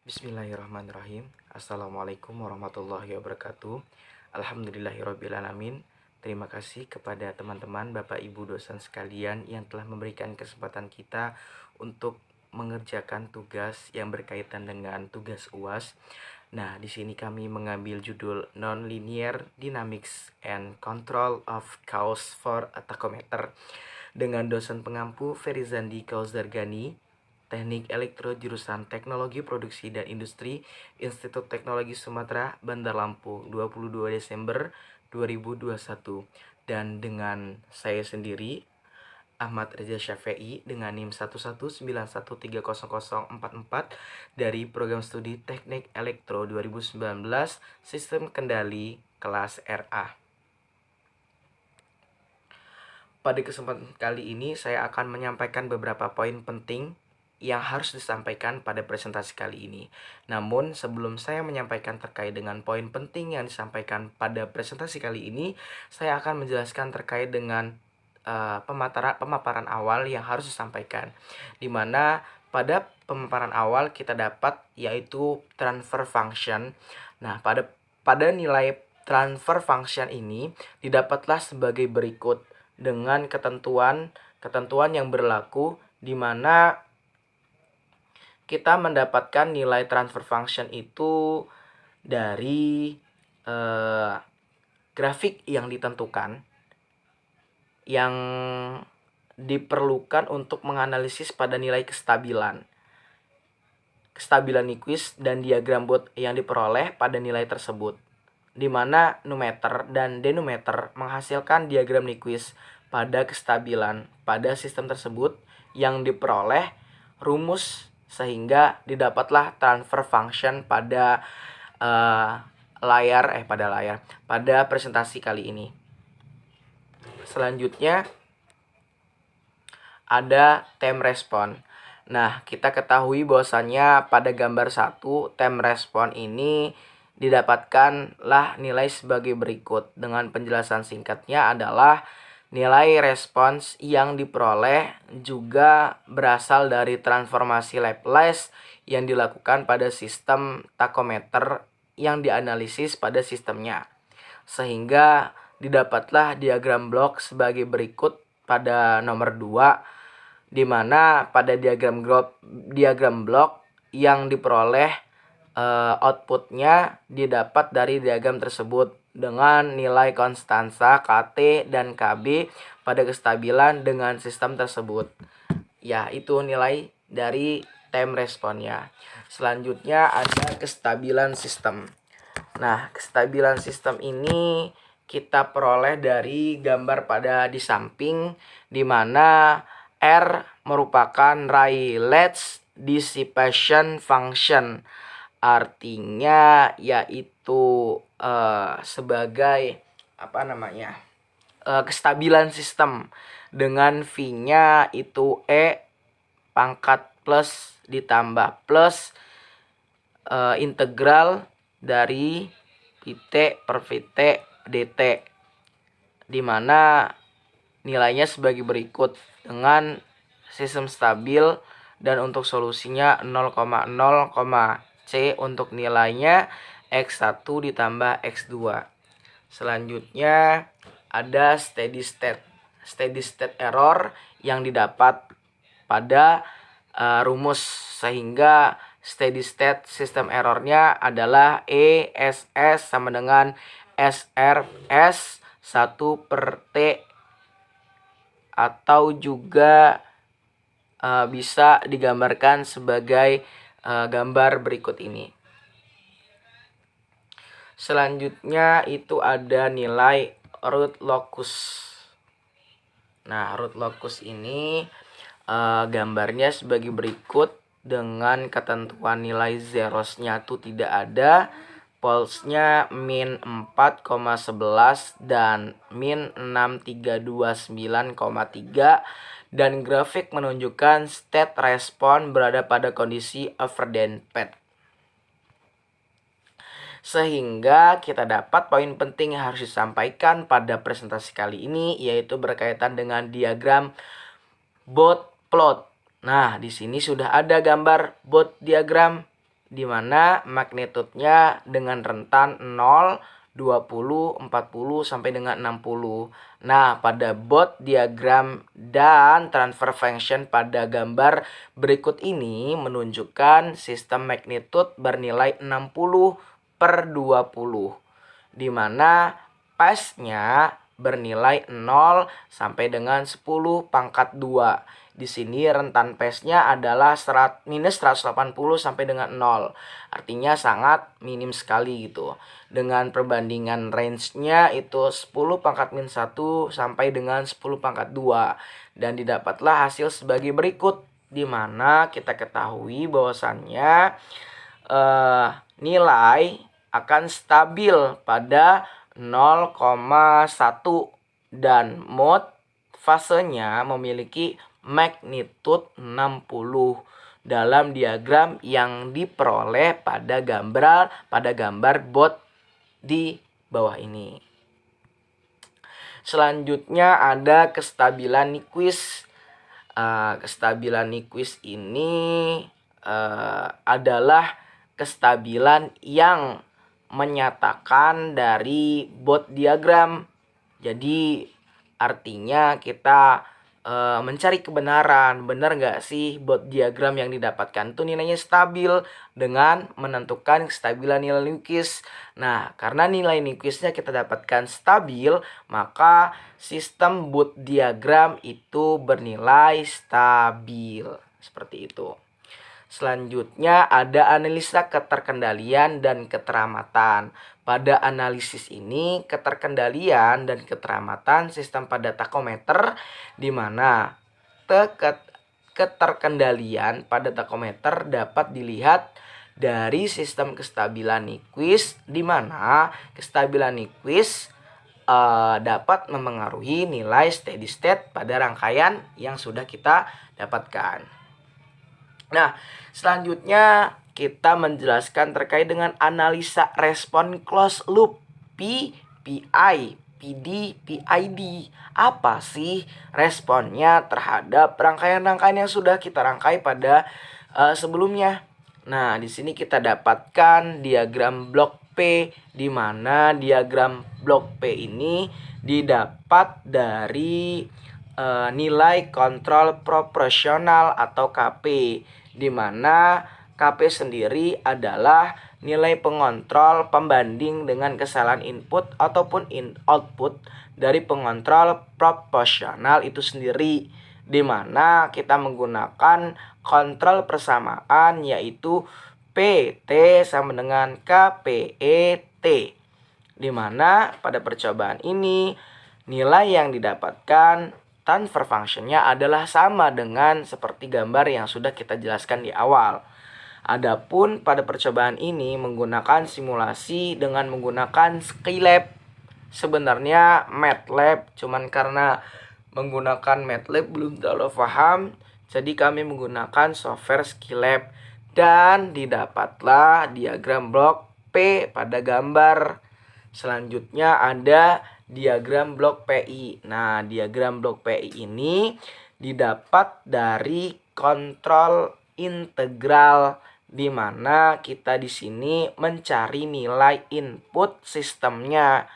Bismillahirrahmanirrahim. Assalamualaikum warahmatullahi wabarakatuh. Alhamdulillahirrabbilalamin. Terima kasih kepada teman-teman Bapak Ibu dosen sekalian yang telah memberikan kesempatan kita untuk mengerjakan tugas yang berkaitan dengan tugas UAS. Nah, di sini kami mengambil judul Nonlinear Dynamics and Control of Chaos for a Tachometer dengan dosen pengampu Ferizandi Kausdargani, Teknik Elektro jurusan Teknologi Produksi dan Industri, Institut Teknologi Sumatera, Bandar Lampung, 22 Desember 2021. Dan dengan saya sendiri, Ahmad Reza Syafi'i dengan NIM 119130044 dari Program Studi Teknik Elektro 2019, Sistem Kendali kelas RA. Pada kesempatan kali ini saya akan menyampaikan beberapa poin penting yang harus disampaikan pada presentasi kali ini. Namun sebelum saya menyampaikan terkait dengan poin penting yang disampaikan pada presentasi kali ini, saya akan menjelaskan terkait dengan pemaparan awal yang harus disampaikan, di mana pada pemaparan awal kita dapat yaitu transfer function. Nah, pada nilai transfer function ini didapatlah sebagai berikut dengan ketentuan yang berlaku, di mana kita mendapatkan nilai transfer function itu dari grafik yang ditentukan yang diperlukan untuk menganalisis pada nilai kestabilan Nyquist dan diagram Bode yang diperoleh pada nilai tersebut, di mana numerator dan denominator menghasilkan diagram Nyquist pada kestabilan pada sistem tersebut yang diperoleh rumus, sehingga didapatlah transfer function pada pada presentasi kali ini. Selanjutnya ada time response. Nah, kita ketahui bahwasannya pada gambar 1 time response ini didapatkanlah nilai sebagai berikut. Dengan penjelasan singkatnya adalah nilai respons yang diperoleh juga berasal dari transformasi Laplace yang dilakukan pada sistem tachometer yang dianalisis pada sistemnya, sehingga didapatlah diagram blok sebagai berikut pada nomor 2, di mana pada diagram blok yang diperoleh outputnya didapat dari diagram tersebut dengan nilai konstansa KT dan KB pada kestabilan dengan sistem tersebut. Ya, itu nilai dari time response-nya. Selanjutnya ada kestabilan sistem. Nah, kestabilan sistem ini kita peroleh dari gambar pada di samping, di mana R merupakan Rayleigh's dissipation function. Artinya yaitu sebagai kestabilan sistem, dengan V-nya itu E pangkat plus ditambah plus integral dari Vt per Vt dt, di mana nilainya sebagai berikut dengan sistem stabil, dan untuk solusinya 0,0, C untuk nilainya X1 ditambah X2. Selanjutnya ada steady state error yang didapat pada rumus, sehingga steady state system errornya adalah ESS sama dengan SRS 1 per T, atau juga bisa digambarkan sebagai gambar berikut ini. Selanjutnya itu ada nilai root locus. Nah, root locus ini gambarnya sebagai berikut dengan ketentuan nilai zeros-nya itu tidak ada, pulse-nya min 4,11 dan min 6329,3, dan grafik menunjukkan state response berada pada kondisi overdamped. Sehingga kita dapat poin penting yang harus disampaikan pada presentasi kali ini, yaitu berkaitan dengan diagram Bode plot. Nah, di sini sudah ada gambar Bode diagram di mana magnitudenya dengan rentan 0, 20, 40 sampai dengan 60. Nah, pada bot diagram dan transfer function pada gambar berikut ini menunjukkan sistem magnitud bernilai 60 per 20, di mana pace-nya bernilai 0 sampai dengan 10 pangkat 2. Di sini rentan pace-nya adalah minus 180 sampai dengan 0. Artinya sangat minim sekali gitu. Dengan perbandingan range-nya itu 10 pangkat min 1 sampai dengan 10 pangkat 2. Dan didapatlah hasil sebagai berikut, di mana kita ketahui bahwasannya nilai akan stabil pada 0,1 dan mode fasenya memiliki magnitud 60 dalam diagram yang diperoleh pada gambar bot di bawah ini. Selanjutnya ada kestabilan Nyquist. Kestabilan Nyquist ini adalah kestabilan yang menyatakan dari bot diagram. Jadi artinya kita mencari kebenaran, benar nggak sih bot diagram yang didapatkan itu nilainya stabil dengan menentukan kestabilan nilai Nyquist. Nah, karena nilai Nyquistnya kita dapatkan stabil, maka sistem bot diagram itu bernilai stabil. Seperti itu. Selanjutnya ada analisa keterkendalian dan keteramatan. Pada analisis ini, keterkendalian dan keteramatan sistem pada takometer, di mana keterkendalian pada takometer dapat dilihat dari sistem kestabilan Nyquist, di mana kestabilan Nyquist dapat memengaruhi nilai steady state pada rangkaian yang sudah kita dapatkan. Nah, selanjutnya kita menjelaskan terkait dengan analisa respon closed loop PPI, PD, PID. Apa sih responnya terhadap rangkaian-rangkaian yang sudah kita rangkai pada sebelumnya? Nah, di sini kita dapatkan diagram blok P, di mana diagram blok P ini didapat dari nilai kontrol proporsional atau KP, di mana KP sendiri adalah nilai pengontrol pembanding dengan kesalahan input ataupun output dari pengontrol proporsional itu sendiri, di mana kita menggunakan kontrol persamaan yaitu PT sama dengan KPET, di mana pada percobaan ini nilai yang didapatkan transfer function-nya adalah sama dengan seperti gambar yang sudah kita jelaskan di awal. Adapun pada percobaan ini menggunakan simulasi dengan menggunakan Skylab. Sebenarnya MATLAB, cuman karena menggunakan MATLAB belum terlalu paham, jadi kami menggunakan software Skylab. Dan didapatlah diagram blok P pada gambar. Selanjutnya ada diagram blok PI. Nah, diagram blok PI ini didapat dari kontrol integral, di mana kita di sini mencari nilai input sistemnya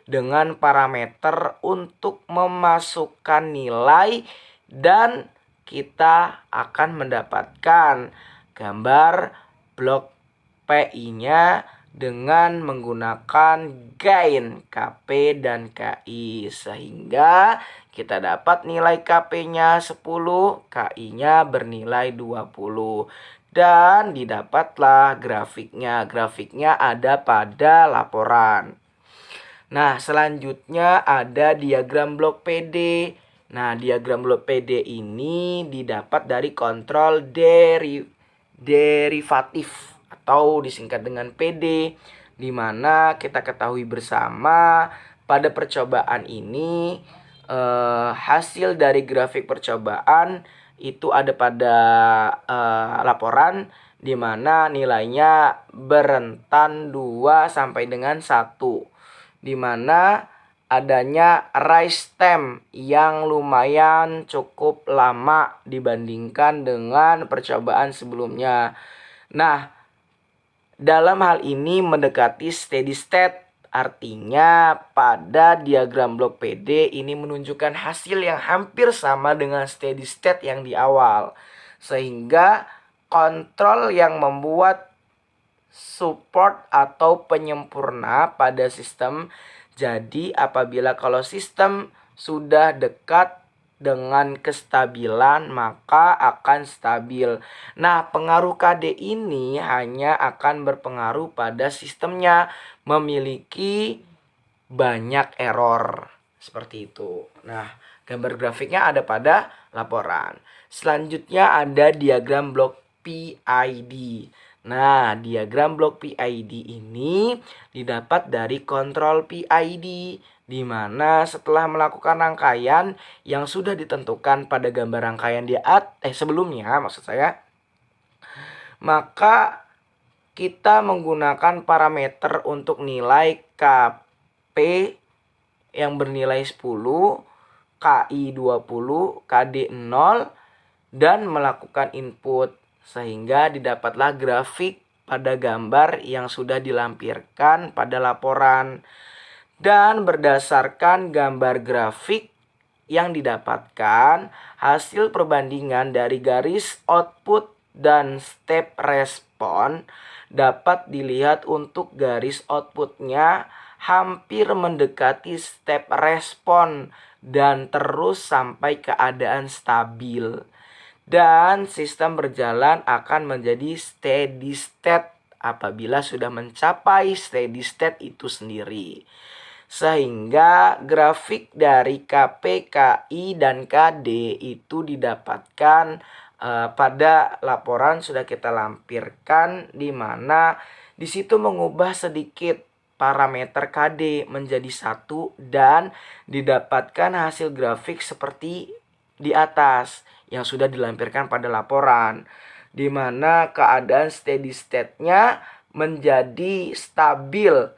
dengan parameter untuk memasukkan nilai, dan kita akan mendapatkan gambar blok PI-nya dengan menggunakan gain KP dan KI, sehingga kita dapat nilai KP-nya 10, KI-nya bernilai 20, dan didapatlah grafiknya. Grafiknya ada pada laporan. Nah, selanjutnya ada diagram blok PD. Nah, diagram blok PD ini didapat dari kontrol derivatif atau disingkat dengan PD, di mana kita ketahui bersama pada percobaan ini hasil dari grafik percobaan itu ada pada laporan, di mana nilainya berentan 2 sampai dengan 1, di mana adanya rise time yang lumayan cukup lama dibandingkan dengan percobaan sebelumnya. Nah, dalam hal ini mendekati steady state. Artinya pada diagram blok PD ini menunjukkan hasil yang hampir sama dengan steady state yang di awal. Sehingga kontrol yang membuat support atau penyempurna pada sistem. Jadi apabila kalau sistem sudah dekat dengan kestabilan maka akan stabil. Nah, pengaruh KD ini hanya akan berpengaruh pada sistemnya memiliki banyak error. Seperti itu. Nah, gambar grafiknya ada pada laporan. Selanjutnya ada diagram blok PID. Nah, diagram blok PID ini didapat dari kontrol PID, di mana setelah melakukan rangkaian yang sudah ditentukan pada gambar rangkaian sebelumnya maksud saya, maka kita menggunakan parameter untuk nilai KP yang bernilai 10, KI 20, KD 0 dan melakukan input sehingga didapatlah grafik pada gambar yang sudah dilampirkan pada laporan. Dan berdasarkan gambar grafik yang didapatkan, hasil perbandingan dari garis output dan step respon dapat dilihat untuk garis outputnya hampir mendekati step respon dan terus sampai keadaan stabil. Dan sistem berjalan akan menjadi steady state apabila sudah mencapai steady state itu sendiri. Sehingga grafik dari KP, KI, dan KD itu didapatkan pada laporan sudah kita lampirkan, di mana di situ mengubah sedikit parameter KD menjadi 1 dan didapatkan hasil grafik seperti di atas yang sudah dilampirkan pada laporan, di mana keadaan steady state-nya menjadi stabil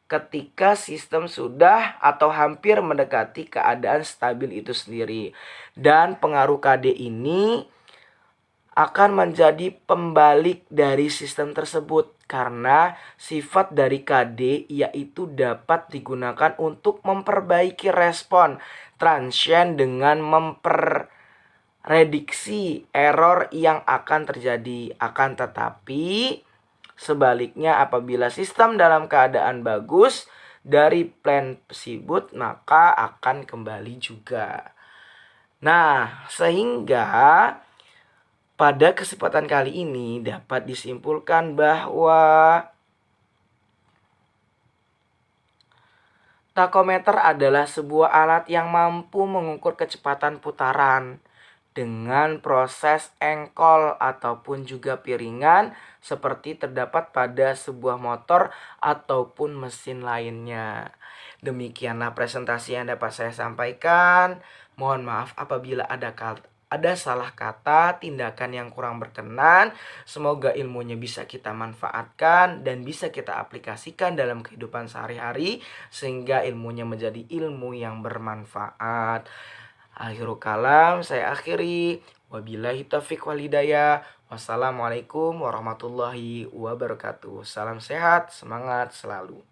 ketika sistem sudah atau hampir mendekati keadaan stabil itu sendiri. Dan pengaruh KD ini akan menjadi pembalik dari sistem tersebut karena sifat dari KD yaitu dapat digunakan untuk memperbaiki respon transient dengan memprediksi error yang akan terjadi. Akan tetapi sebaliknya, apabila sistem dalam keadaan bagus dari plan tersebut, maka akan kembali juga. Nah, sehingga pada kesempatan kali ini dapat disimpulkan bahwa takometer adalah sebuah alat yang mampu mengukur kecepatan putaran dengan proses engkol ataupun juga piringan seperti terdapat pada sebuah motor ataupun mesin lainnya. Demikianlah presentasi yang dapat saya sampaikan. Mohon maaf apabila ada salah kata, tindakan yang kurang berkenan. Semoga ilmunya bisa kita manfaatkan dan bisa kita aplikasikan dalam kehidupan sehari-hari sehingga ilmunya menjadi ilmu yang bermanfaat. Akhirul kalam saya akhiri. Wabillahi taufiq wal hidayah. Wassalamualaikum warahmatullahi wabarakatuh. Salam sehat, semangat selalu.